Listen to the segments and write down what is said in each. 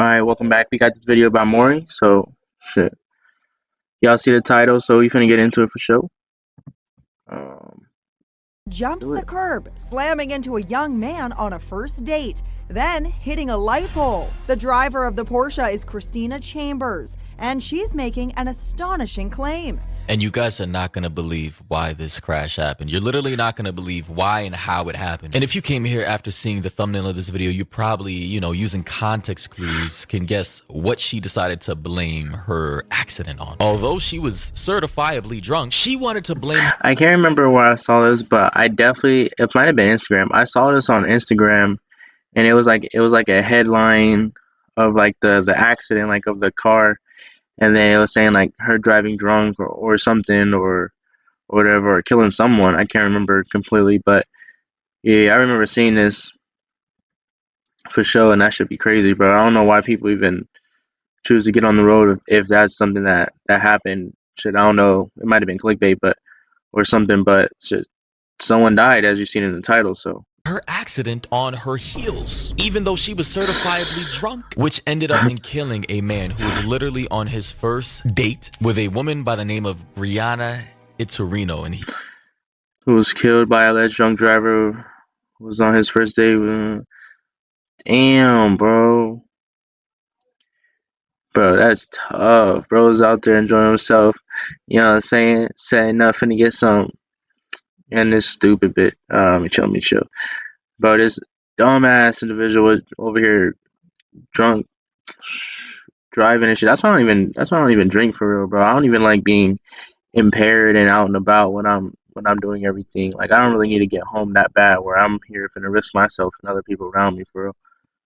Alright, welcome back. We got this video about Maury, so shit. Y'all see the title, so we finna get into it for sure. Jumps the curb, slamming into a young man on a first date, then hitting a light pole. The driver of the Porsche is Christina Chambers, and she's making an astonishing claim. And you guys are not going to believe why this crash happened. You're literally not going to believe why and how it happened. And if you came here after seeing the thumbnail of this video, you probably, using context clues, can guess what she decided to blame her accident on. Although she was certifiably drunk, she wanted to blame... I can't remember where I saw this, but it might have been Instagram. I saw this on Instagram, and it was like a headline of like the accident, like of the car. And then it was saying like her driving drunk or something or whatever, or killing someone. I can't remember completely, but yeah, I remember seeing this for sure, and that should be crazy, bro. I don't know why people even choose to get on the road if that's something that happened. Shit, I don't know. It might have been clickbait, or something, but shit, someone died, as you've seen in the title, so. Her accident on her heels, even though she was certifiably drunk, which ended up in killing a man who was literally on his first date with a woman by the name of Brianna Iturino, and who was killed by a alleged drunk driver who was on his first date with... Damn, bro. Bro, that's tough. Bro's out there enjoying himself, you know what I'm saying? Saying nothing to get some. And this stupid bit, let me chill. Bro, this dumbass individual over here drunk, driving and shit. That's why I don't even drink for real, bro. I don't even like being impaired and out and about when I'm doing everything. Like, I don't really need to get home that bad where I'm here finna risk myself and other people around me, for real.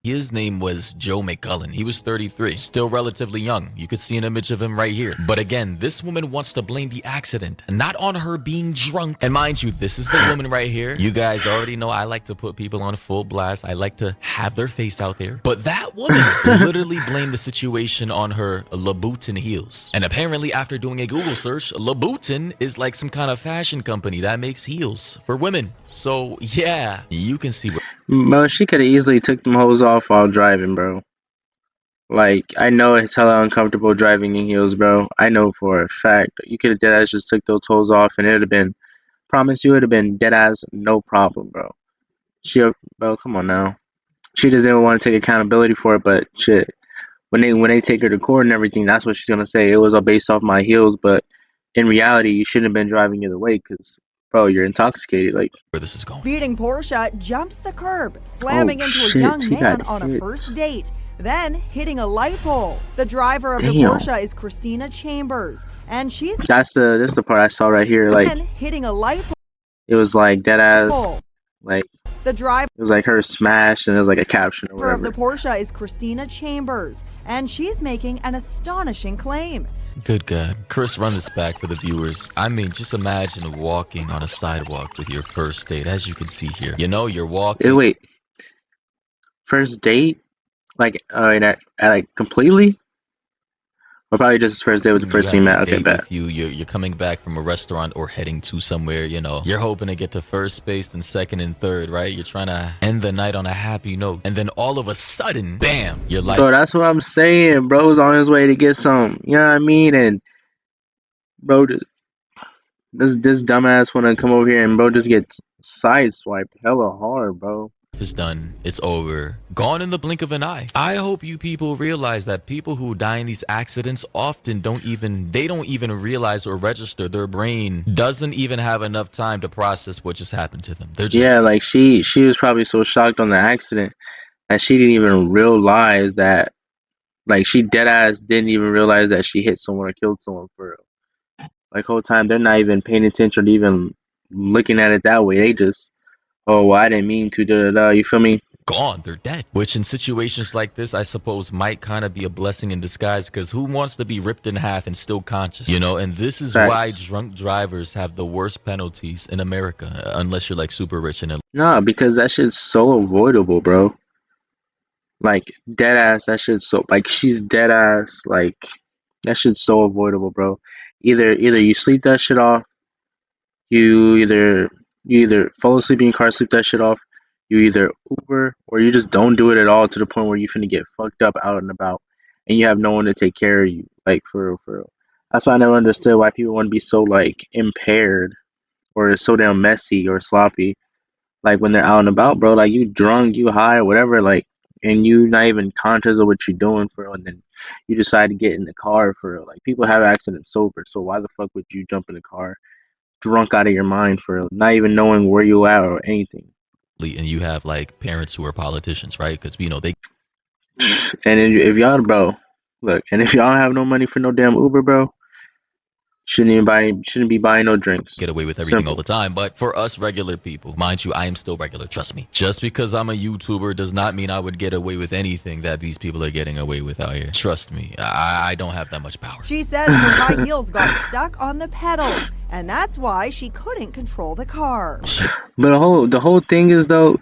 His name was Joe McCullen. He was 33, still relatively young. You could see an image of him right here. But again, this woman wants to blame the accident, not on her being drunk. And mind you, this is the woman right here. You guys already know I like to put people on full blast. I like to have their face out there. But that woman literally blamed the situation on her Louboutin heels. And apparently after doing a Google search, Louboutin is like some kind of fashion company that makes heels for women. So yeah, you can see what... Bro, she could have easily took them hoes off while driving, bro. Like, I know it's hella uncomfortable driving in heels, bro. I know for a fact. You could have deadass just took those hoes off, and it would have been, promise you, it would have been deadass, no problem, bro. Bro, come on now. She doesn't even want to take accountability for it, but shit. When they take her to court and everything, that's what she's gonna say. It was all based off my heels, but in reality, you shouldn't have been driving either way, because... Bro, you're intoxicated, like... Where this is going. Beating Porsche jumps the curb, slamming into a young man on a first date, then hitting a light pole. The driver of the Porsche is Christina Chambers, and she's... That's the part I saw right here, like... hitting a light pole. It was like dead ass, like... The driver... It was like her smashed, and it was like a caption or whatever. Of the Porsche is Christina Chambers, and she's making an astonishing claim. Good God. Chris, run this back for the viewers. I mean, just imagine walking on a sidewalk with your first date, as you can see here. You know, you're walking... Wait. First date? Like, like, completely? Or probably just his first date with the person he met. Okay, bet. You're coming back from a restaurant or heading to somewhere, you know. You're hoping to get to first base, then second and third, right? You're trying to end the night on a happy note. And then all of a sudden, bam, you're like... Bro, that's what I'm saying. Bro's on his way to get some. You know what I mean? And, bro, this dumbass wanna come over here and bro just gets sideswiped hella hard, bro. Is done, it's over, gone in the blink of an eye. I hope you people realize that people who die in these accidents often don't even realize or register. Their brain doesn't even have enough time to process what just happened to them. They're just... Yeah, like she was probably so shocked on the accident that she didn't even realize that, like, she dead ass didn't even realize that she hit someone or killed someone, for real. Like, whole time they're not even paying attention or even looking at it that way. They just, oh, well, I didn't mean to, you feel me? Gone, they're dead. Which in situations like this, I suppose might kind of be a blessing in disguise, because who wants to be ripped in half and still conscious? You know, and this is why drunk drivers have the worst penalties in America, unless you're like super rich and... Nah, because that shit's so avoidable, bro. Like, dead ass, that shit's so, like, she's dead ass, like, that shit's so avoidable, bro. Either you sleep that shit off, you either fall asleep in your car, sleep that shit off, You either Uber or you just don't do it at all to the point where you finna get fucked up out and about, and you have no one to take care of you. Like for real, for real. That's why I never understood why people want to be so like impaired or so damn messy or sloppy. Like when they're out and about, bro. Like you drunk, you high, or whatever. Like, and you not even conscious of what you're doing for real, and then you decide to get in the car for real. Like people have accidents sober, so why the fuck would you jump in the car drunk out of your mind for real, not even knowing where you at or anything? And you have like parents who are politicians, right? Because they And if y'all, bro, look, and if y'all don't have no money for no damn Uber, bro, shouldn't be buying no drinks. get away with everything all Simple. the time. But for us regular people, mind you, I am still regular. Trust me. Just because I'm a YouTuber does not mean I would get away with anything that these people are getting away with out here. Trust me, I don't have that much power. She says her high heels got stuck on the pedals, and that's why she couldn't control the car. But the whole thing is though,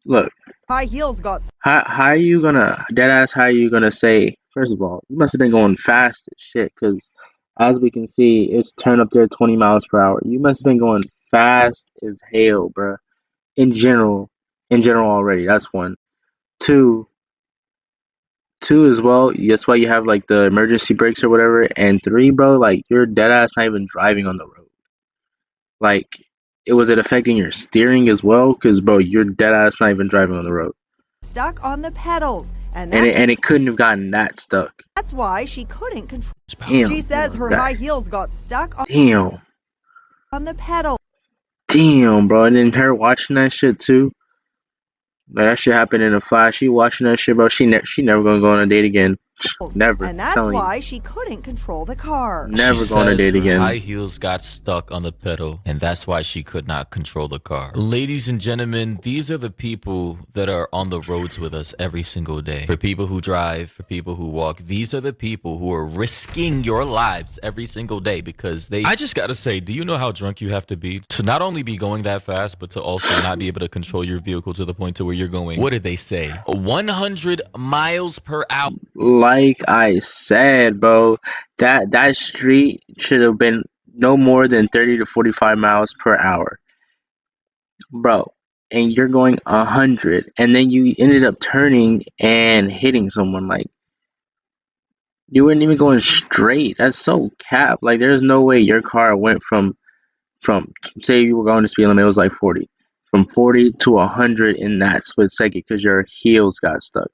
look, High heels got how are you gonna dead ass? How are you gonna say? First of all, you must have been going fast as shit, because as we can see, it's turned up there 20 miles per hour. You must have been going fast as hell, bruh. In general, already. That's one. Two, two as well. That's why you have like the emergency brakes or whatever. And three, bro, like you're dead ass not even driving on the road. Like, was it affecting your steering as well? Because bro, you're dead ass not even driving on the road. stuck on the pedals, and It couldn't have gotten that stuck. that's why she couldn't control. Damn. She says her that- high heels got stuck Damn. on the pedal. Damn, bro. And then her watching that shit too. Like that shit happened in a flash. She watching that shit, bro. She never gonna go on a date again. Never. And that's Telling you. why she couldn't control the car. Never She go on a says date her again. high heels got stuck on the pedal, and that's why she could not control the car. Ladies and gentlemen, these are the people that are on the roads with us every single day. For people who drive, for people who walk, these are the people who are risking your lives every single day because they. I just gotta say, do you know how drunk you have to be to not only be going that fast, but to also not be able to control your vehicle to the point to where you're going? What did they say? 100 miles per hour. Like I said, bro, that street should have been no more than 30 to 45 miles per hour, bro. And you're going 100, and then you ended up turning and hitting someone. Like you weren't even going straight. That's so cap. Like there's no way your car went from say you were going to speed limit, it was like 40, from 40 to 100 in that split second because your heels got stuck.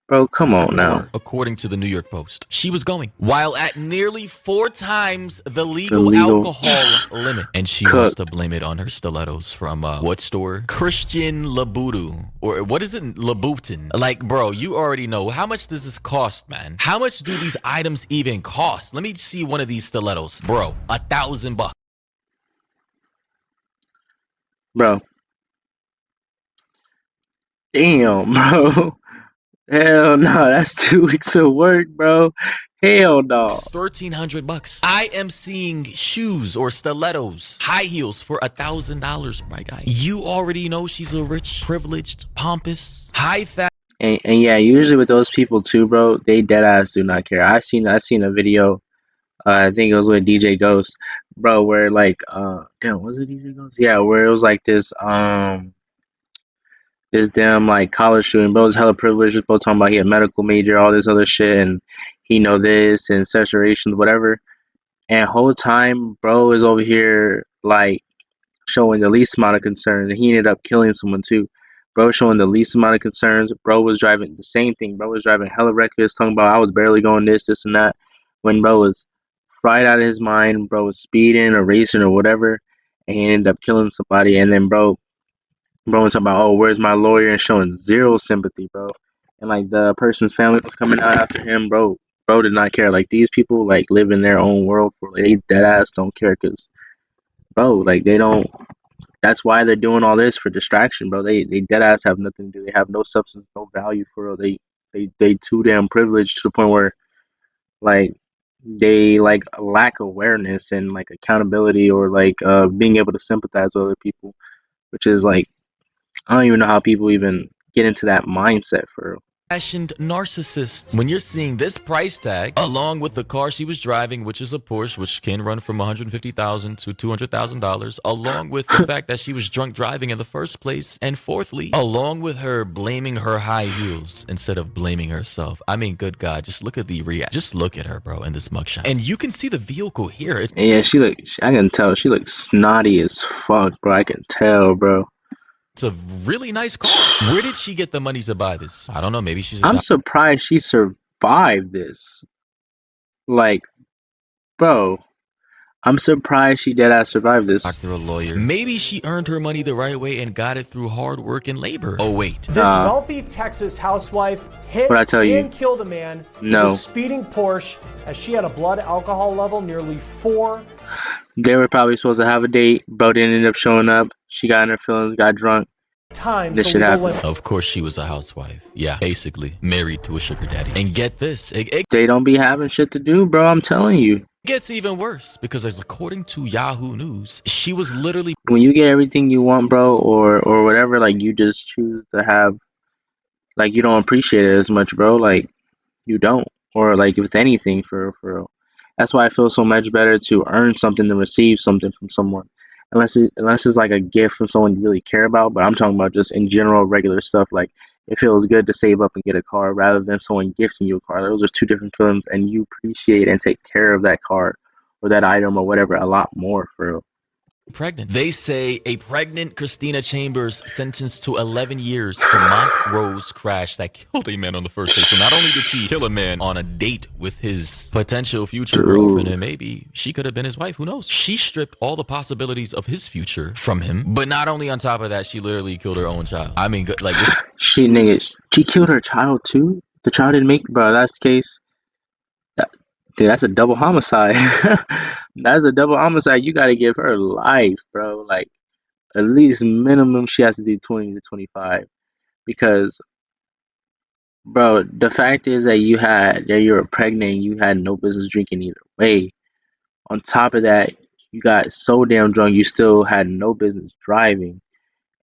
Bro, come on now. According to the New York Post, she was going while at nearly 4 times the legal legal- alcohol limit, and she wants to blame it on her stilettos from what store? Christian Louboutin, or what is it, Louboutin? Like, bro, you already know how much does this cost, man? How much do these items even cost? Let me see one of these stilettos, bro. $1,000. Bro. Damn, bro. Hell no, that's 2 weeks of work, bro. Hell no. $1,300. I am seeing shoes or stilettos, high heels for $1,000, my guy. You already know she's a rich, privileged, pompous, high fat. And yeah, usually with those people too, bro, they dead ass do not care. I seen a video. I think it was with DJ Ghost, bro, where like damn, was it DJ Ghost? Yeah, where it was like this damn like college student, bro, was hella privileged, bro, talking about he had medical major, all this other shit, and he know this and saturations, whatever. And whole time, bro is over here like showing the least amount of concern, and he ended up killing someone too. Bro showing the least amount of concerns. Bro was driving the same thing. Bro was driving hella reckless, talking about I was barely going this, and that. When bro was fried out of his mind, bro was speeding or racing or whatever, and he ended up killing somebody. And then bro was talking about, oh, where's my lawyer, and showing zero sympathy, bro. And like the person's family was coming out after him, bro. Bro did not care. Like these people like live in their own world, for like, they dead ass don't care, cause bro, like they don't. That's why they're doing all this, for distraction, bro. They dead ass have nothing to do. They have no substance, no value for real. They too damn privileged to the point where like they like lack awareness and like accountability, or like being able to sympathize with other people, which is like I don't even know how people even get into that mindset for real. fashioned narcissist. When you're seeing this price tag, along with the car she was driving, which is a Porsche, which can run from $150,000 to $200,000, along with the fact that she was drunk driving in the first place, and fourthly, along with her blaming her high heels instead of blaming herself. I mean, good God, just look at the just look at her, bro, in this mugshot. And you can see the vehicle here. Yeah, I can tell she looks snotty as fuck, bro. I can tell, bro. It's a really nice car. Where did she get the money to buy this? I don't know. Maybe she's. I'm surprised she survived this. Like, bro, I'm surprised she deadass survived this. Doctor, a lawyer. Maybe she earned her money the right way and got it through hard work and labor. Oh wait, this wealthy Texas housewife hit and killed a man with a speeding Porsche as she had a blood alcohol level nearly 4. They were probably supposed to have a date. Bro didn't end up showing up. She got in her feelings, got drunk. This shit happened. Of course she was a housewife. Yeah, basically married to a sugar daddy. And get this, they don't be having shit to do, bro. I'm telling you. It gets even worse because, as according to Yahoo News, she was literally, when you get everything you want, bro, or whatever, like, you just choose to have, like, you don't appreciate it as much, bro. Like, you don't, or like, if it's anything, for real. That's why I feel so much better to earn something than receive something from someone. Unless it's like a gift from someone you really care about. But I'm talking about just in general, regular stuff. Like, it feels good to save up and get a car rather than someone gifting you a car. Those are two different feelings, and you appreciate and take care of that car or that item or whatever a lot more, for real. Pregnant. They say a pregnant Christina Chambers sentenced to 11 years for Montrose crash that killed a man on the first day. So not only did she kill a man on a date with his potential future girlfriend, and maybe she could have been his wife, who knows? She stripped all the possibilities of his future from him. But not only on top of that, she literally killed her own child. I mean, like this. She killed her child too? The child didn't make, bro, that's the case. Dude, that's a double homicide. That's a double homicide. You gotta give her life, bro. Like, at least minimum she has to do 20 to 25. Because, bro, the fact is that you were pregnant, you had no business drinking either way. On top of that, you got so damn drunk, you still had no business driving.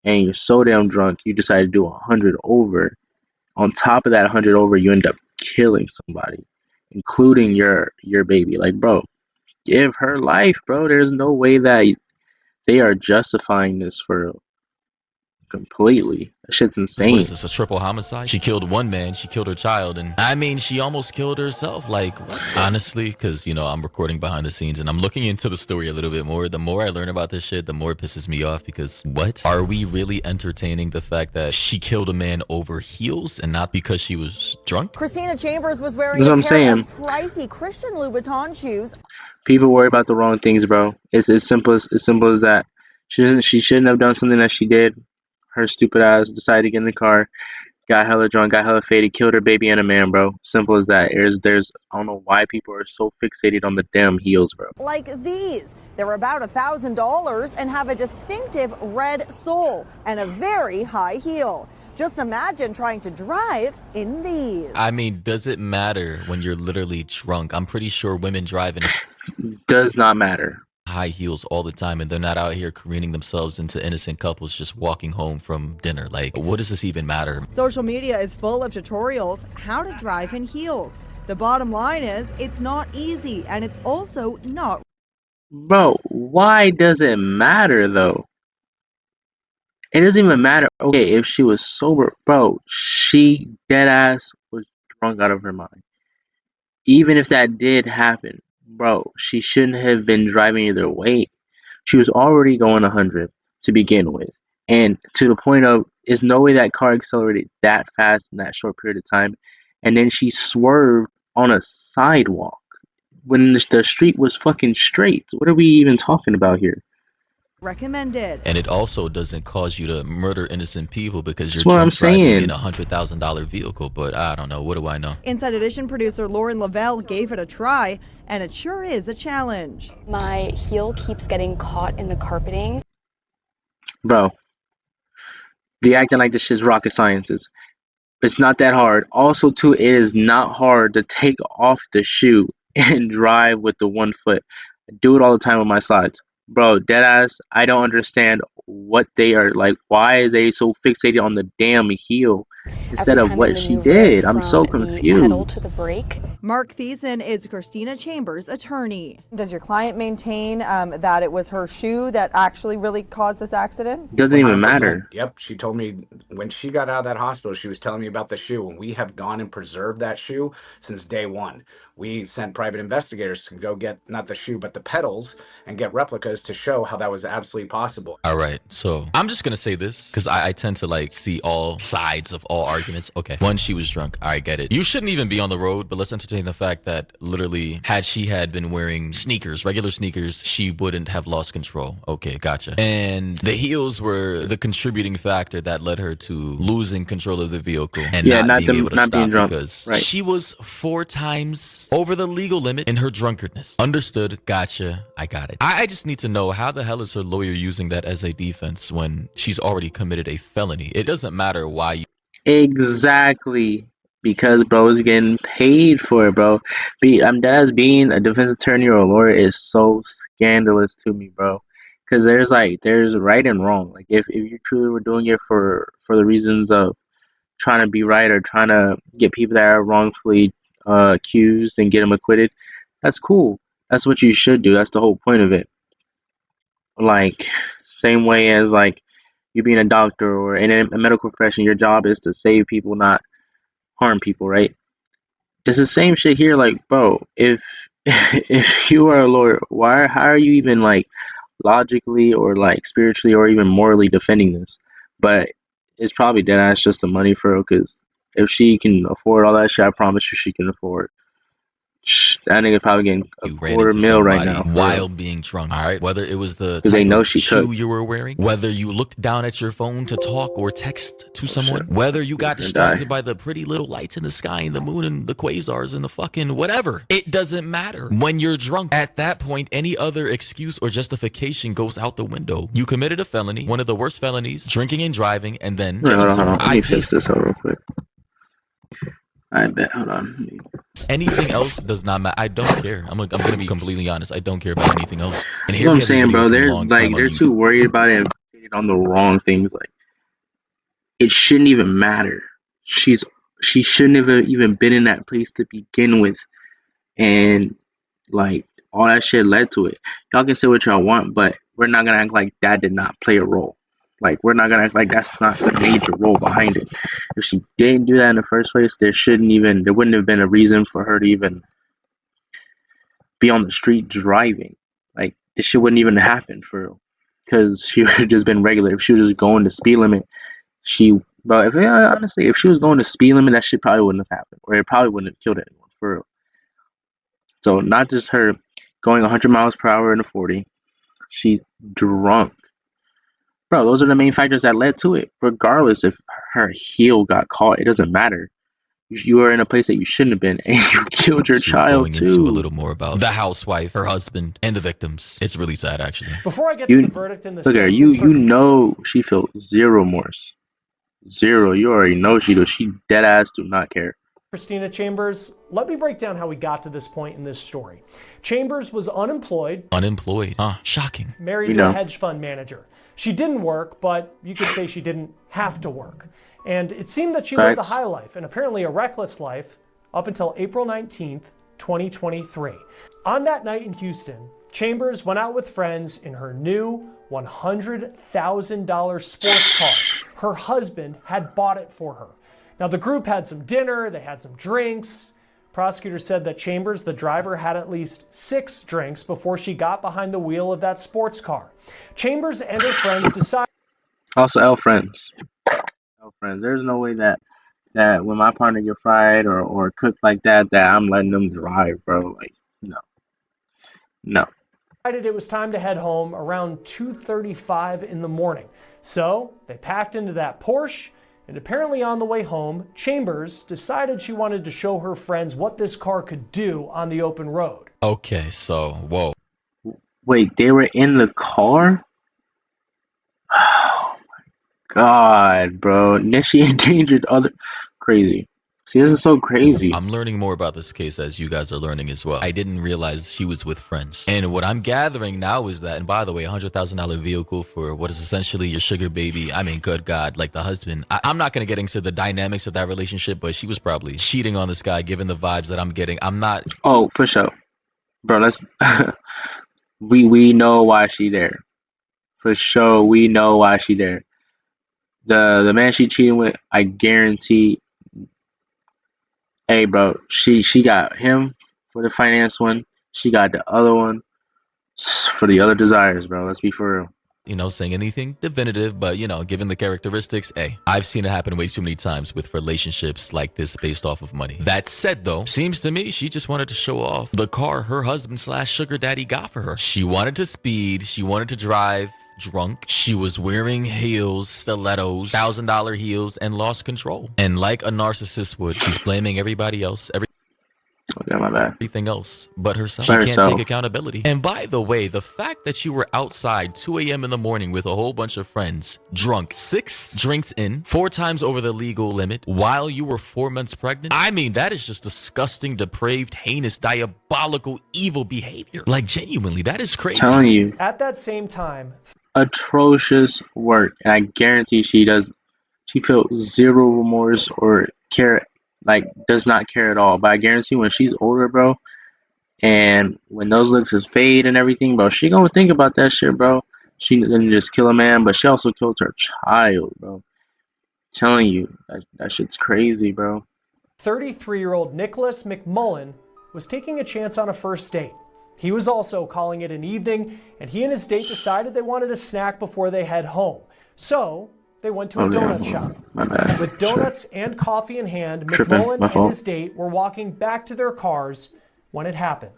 And you're so damn drunk, you decided to do 100 over. On top of that 100 over, you end up killing somebody, including your baby. Like, bro, give her life, bro. There's no way that they are justifying this for completely. That shit's insane. What is this, a triple homicide? She killed one man, she killed her child, and I mean, she almost killed herself. Like, what? Honestly, because, you know, I'm recording behind the scenes and I'm looking into the story a little bit more. The more I learn about this shit, the more it pisses me off, because what? Are we really entertaining the fact that she killed a man over heels and not because she was drunk? Christina Chambers was wearing a pair of pricey Christian Louboutin shoes. People worry about the wrong things, bro. It's as simple as that. She shouldn't have done something that she did. Her stupid ass decided to get in the car, got hella drunk, got hella faded, killed her baby and a man, bro. Simple as that. There's I don't know why people are so fixated on the damn heels, bro. Like these. They're about $1,000 and have a distinctive red sole and a very high heel. Just imagine trying to drive in these. I mean, does it matter when you're literally drunk? I'm pretty sure women drive in does not matter. High heels all the time, and they're not out here careening themselves into innocent couples just walking home from dinner. Like, what does this even matter? Social media is full of tutorials how to drive in heels. The bottom line is it's not easy, and it's also not. Bro, why does it matter though? It doesn't even matter. Okay, if she was sober, bro, she deadass was drunk out of her mind. Even if that did happen, bro, she shouldn't have been driving either way. She was already going 100 to begin with. And to the point of, there's no way that car accelerated that fast in that short period of time. And then she swerved on a sidewalk when the street was fucking straight. What are we even talking about here? Recommended. And it also doesn't cause you to murder innocent people because you're driving in a $100,000 vehicle. But I don't know. What do I know? Inside Edition producer Lauren Lavelle gave it a try, and it sure is a challenge. My heel keeps getting caught in the carpeting. Bro, the acting like this shit's rocket sciences. It's not that hard. Also, too, it is not hard to take off the shoe and drive with the 1 foot. I do it all the time with my slides. Bro, deadass, I don't understand what they are like. Why are they so fixated on the damn heel every instead of time they what she maneuver it did? I'm from so the pedal to confused. the brake. Mark Thiessen is Christina Chambers' attorney. Does your client maintain that it was her shoe that actually really caused this accident? Doesn't even 100%. matter. Yep. She told me when she got out of that hospital, she was telling me about the shoe, and we have gone and preserved that shoe since day one. We sent private investigators to go get not the shoe, but the pedals and get replicas to show how that was absolutely possible. All right, so I'm just gonna say this because I tend to like see all sides of all arguments. Okay, one, she was drunk. I get it. You shouldn't even be on the road, but let's entertain the fact that literally, had she had been wearing sneakers, regular sneakers, she wouldn't have lost control. Okay, gotcha. And the heels were the contributing factor that led her to losing control of the vehicle and Yeah, not being able to not being stop drunk. because Right. she was 4 times over the legal limit in her drunkenness. Understood. Gotcha. I got it. I just need to know, how the hell is her lawyer using that as a defense when she's already committed a felony? It doesn't matter why you. Exactly. Because bro is getting paid for it, bro. Deadass, being a defense attorney or a lawyer is so scandalous to me, bro. Because there's right and wrong. Like if you truly were doing it for the reasons of trying to be right or trying to get people that are wrongfully accused and get them acquitted, that's cool. That's what you should do. That's the whole point of it. Like same way as like you being a doctor or in a medical profession, your job is to save people, not harm people, right? It's the same shit here. Like, bro, if if you are a lawyer, how are you even like logically or like spiritually or even morally defending this? But it's probably dead ass just the money for her. Because if she can afford all that shit, I promise you she can afford. That nigga probably getting a ran quarter into mil right somebody now. while being drunk. All right, whether it was the 'Cause they type know of she shoe could. you were wearing, whether you looked down at your phone to talk or text to someone, shit. whether you got Gonna distracted die. by the pretty little lights in the sky and the moon and the quasars and the fucking whatever. It doesn't matter. When you're drunk, at that point, any other excuse or justification goes out the window. You committed a felony, one of the worst felonies, drinking and driving, and then Wait, killing hold on. someone. Let me fix this out real quick. I bet. Hold on. Anything else does not matter. I don't care. I'm gonna be completely honest. I don't care about anything else. And You here know what we I'm have a saying, video bro? from They're Long like Crime on they're YouTube. too worried about it and fixated on the wrong things. Like it shouldn't even matter. She shouldn't have even been in that place to begin with, and like all that shit led to it. Y'all can say what y'all want, but we're not gonna act like that did not play a role. Like we're not gonna act like that's not the major role behind it. If she didn't do that in the first place, there wouldn't have been a reason for her to even be on the street driving. Like this shit wouldn't even happen for real. Because she would have just been regular. If she was just going the speed limit, honestly, if she was going the speed limit, that shit probably wouldn't have happened, or it probably wouldn't have killed anyone for real. So not just her going 100 miles per hour in a 40, she's drunk. Bro, those are the main factors that led to it. Regardless if her heel got caught, it doesn't matter. You are in a place that you shouldn't have been, and you killed your child Going into a too. little more about the housewife, her husband, and the victims. It's really sad, actually. Before I get to the verdict in the Look at her. sentence You know she felt zero remorse. Zero. You already know she does. She dead ass do not care. Christina Chambers, let me break down how we got to this point in this story. Chambers was unemployed. Unemployed. Shocking. Married to a hedge fund manager. She didn't work, but you could say she didn't have to work. And it seemed that she lived a high life and apparently a reckless life up until April 19th, 2023. On that night in Houston, Chambers went out with friends in her new $100,000 sports car. Her husband had bought it for her. Now the group had some dinner, they had some drinks. Prosecutors said that Chambers, the driver, had at least 6 drinks before she got behind the wheel of that sports car. Chambers and her friends decided... Also, L friends. There's no way that when my partner get fried or cooked like that I'm letting them drive, bro. Like, no. It was time to head home around 2:35 in the morning. So they packed into that Porsche, and apparently on the way home, Chambers decided she wanted to show her friends what this car could do on the open road. Okay, so, whoa. Wait, they were in the car? Oh my god, bro. And then she endangered other... Crazy. See, this is so crazy. I'm learning more about this case as you guys are learning as well. I didn't realize she was with friends. And what I'm gathering now is that, and by the way, $100,000 vehicle for what is essentially your sugar baby. I mean, good God, like the husband. I'm not going to get into the dynamics of that relationship, but she was probably cheating on this guy, given the vibes that I'm getting. I'm not. Oh, for sure. Bro, let's we know why she there. For sure, we know why she there. The man she cheating with, I guarantee. Hey, bro, she got him for the finance one. She got the other one for the other desires, bro. Let's be for real. You know, saying anything definitive, but you know, given the characteristics, hey, I've seen it happen way too many times with relationships like this based off of money. That said, though, seems to me she just wanted to show off the car her husband / sugar daddy got for her. She wanted to speed, she wanted to drive drunk, she was wearing heels, stilettos, $1,000 heels, and lost control. And like a narcissist would, she's blaming everybody else, Okay, my bad. everything else but herself. By She can't herself. take accountability. And by the way, the fact that you were outside 2 a.m. in the morning with a whole bunch of friends, drunk, 6 drinks in, 4 times over the legal limit, while you were 4 months pregnant, I mean, that is just disgusting, depraved, heinous, diabolical, evil behavior. Like, genuinely, that is crazy. Telling you, At that same time, atrocious work, and I guarantee she feels zero remorse or care, like does not care at all. But I guarantee when she's older, bro, and when those looks is fade and everything, bro, she gonna think about that shit, bro. She didn't just kill a man, but she also killed her child, bro. Telling you, that shit's crazy, bro. 33-year-old Nicholas McMullen was taking a chance on a first date. He was also calling it an evening, and he and his date decided they wanted a snack before they head home. So they went to a donut shop. My bad. With donuts and coffee in hand, Tripping, McMullen my and fault. his date were walking back to their cars when it happened.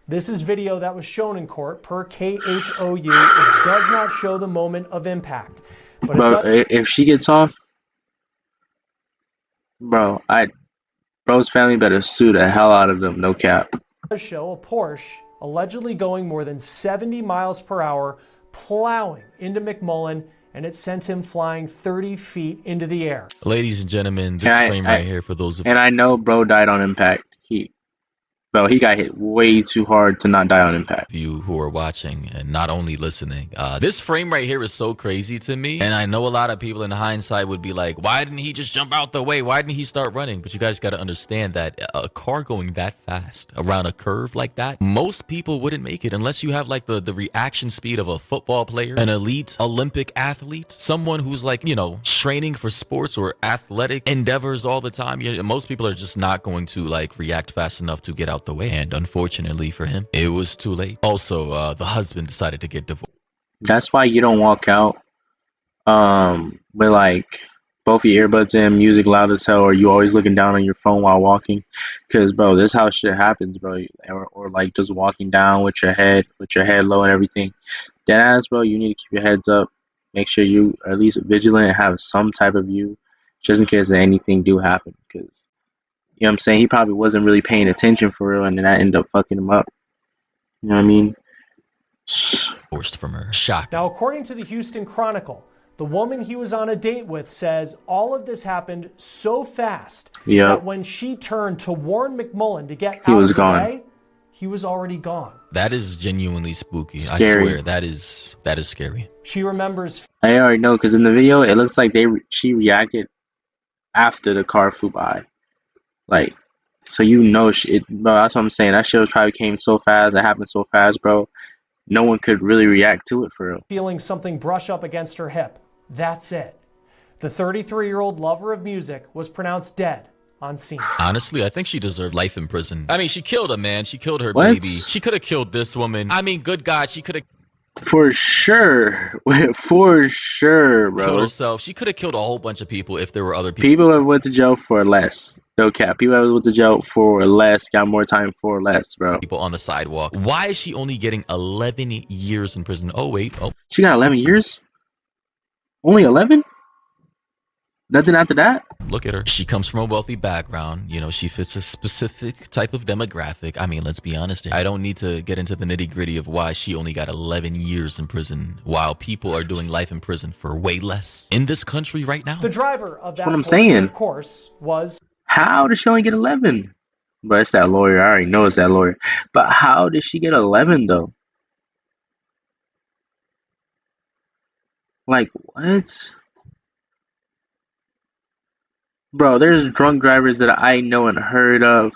This is video that was shown in court per KHOU. It does not show the moment of impact. But Bro, it if she gets off, bro's family better sue the hell out of them, no cap. does show a Porsche allegedly going more than 70 miles per hour, plowing into McMullen, and it sent him flying 30 feet into the air. Ladies and gentlemen, this frame right here for those of And I know bro died on impact. He got hit way too hard to not die on impact. you who are watching and not only listening. This frame right here is so crazy to me. And I know a lot of people in hindsight would be like, why didn't he just jump out the way? Why didn't he start running? But you guys got to understand that a car going that fast around a curve like that, most people wouldn't make it unless you have like the reaction speed of a football player, an elite Olympic athlete, someone who's like, you know, training for sports or athletic endeavors all the time. Most people are just not going to like react fast enough to get out the way. And unfortunately for him, it was too late. Also, the husband decided to get divorced. That's why you don't walk out with like both your earbuds in, music loud as hell, or you always looking down on your phone while walking. Cause bro, this is how shit happens, bro. Or like just walking down with your head low and everything. Deadass, bro, you need to keep your heads up. Make sure you are at least vigilant and have some type of view, just in case anything do happen. Cause you know what I'm saying? He probably wasn't really paying attention for real, and then that ended up fucking him up. You know what I mean? Divorced from her. Shock. Now, according to the Houston Chronicle, the woman he was on a date with says all of this happened so fast that when she turned to warn McMullen to get out of the way, he was already gone. That is genuinely spooky. Scary. I swear, that is scary. She remembers. I already know, because in the video, it looks like she reacted after the car flew by. Like, so you know, bro, that's what I'm saying. That shit probably came so fast, it happened so fast, bro. No one could really react to it for real. Feeling something brush up against her hip. That's it. The 33-year-old lover of music was pronounced dead on scene. Honestly, I think she deserved life in prison. I mean, she killed a man. She killed her What? baby. She could have killed this woman. I mean, good God, she could have For sure. For sure, killed bro. herself. She could have killed a whole bunch of people if there were other people. People have went to jail for less. No cap. People have went to jail for less, got more time for less, bro. People on the sidewalk. Why is she only getting 11 years in prison? Oh, wait. Oh, She got 11 years? Only 11? Nothing after that? look at her. She comes from a wealthy background. You know, she fits a specific type of demographic. I mean, let's be honest here. I don't need to get into the nitty gritty of why she only got 11 years in prison while people are doing life in prison for way less in this country right now. The driver of that what I'm Porsche, saying. of course, was How did she only get 11? But it's that lawyer. I already know it's that lawyer. But how did she get 11 though? Like what? Bro, there's drunk drivers that I know and heard of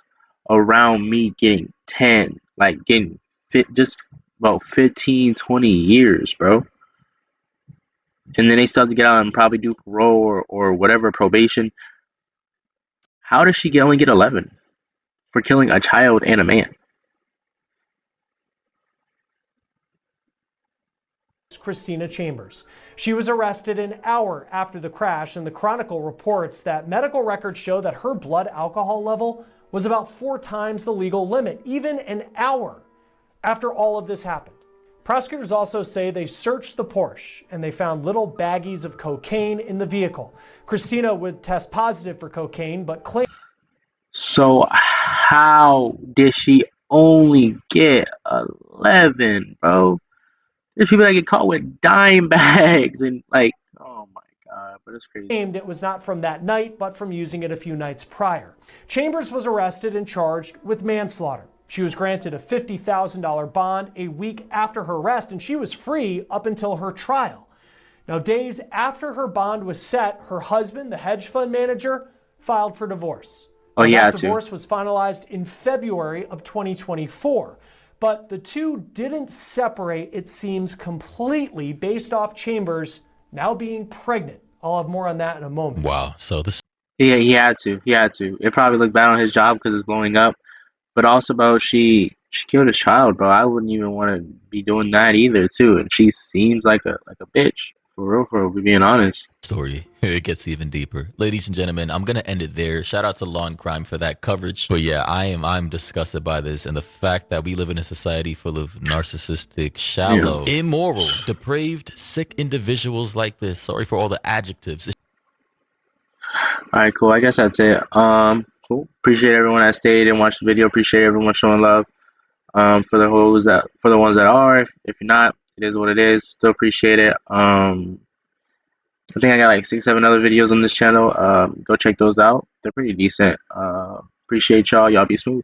around me getting 10, like getting fit just about 15, 20 years, bro. And then they still have to get out and probably do parole or whatever probation. How does she only get 11 for killing a child and a man? Christina Chambers. She was arrested an hour after the crash, and the Chronicle reports that medical records show that her blood alcohol level was about 4 times the legal limit, even an hour after all of this happened. Prosecutors also say they searched the Porsche and they found little baggies of cocaine in the vehicle. Christina would test positive for cocaine, but claimed. So how did she only get 11, bro? There's people that get caught with dime bags and like, oh my god, but it's crazy. It was not from that night, but from using it a few nights prior. Chambers was arrested and charged with manslaughter. She was granted a $50,000 bond a week after her arrest, and she was free up until her trial. Now, days after her bond was set, her husband, the hedge fund manager, filed for divorce. Oh, yeah, that divorce was finalized in February of 2024. But the two didn't separate, it seems, completely based off Chambers now being pregnant. I'll have more on that in a moment. Wow. So this. Yeah, he had to. He had to. It probably looked bad on his job because it's blowing up. But also, bro, she killed a child, bro. I wouldn't even want to be doing that either, too. And she seems like a bitch. For real, being honest. Story. It gets even deeper. Ladies and gentlemen, I'm gonna end it there. Shout out to Law and Crime for that coverage. But yeah, I'm disgusted by this and the fact that we live in a society full of narcissistic, shallow, immoral, depraved, sick individuals like this. Sorry for all the adjectives. Alright, cool. I guess that's it. Cool. Appreciate everyone that stayed and watched the video. Appreciate everyone showing love. For the ones that are, if you're not, it is what it is. Still appreciate it. I think I got like 6-7 other videos on this channel. Go check those out. They're pretty decent. Appreciate y'all. Y'all be smooth.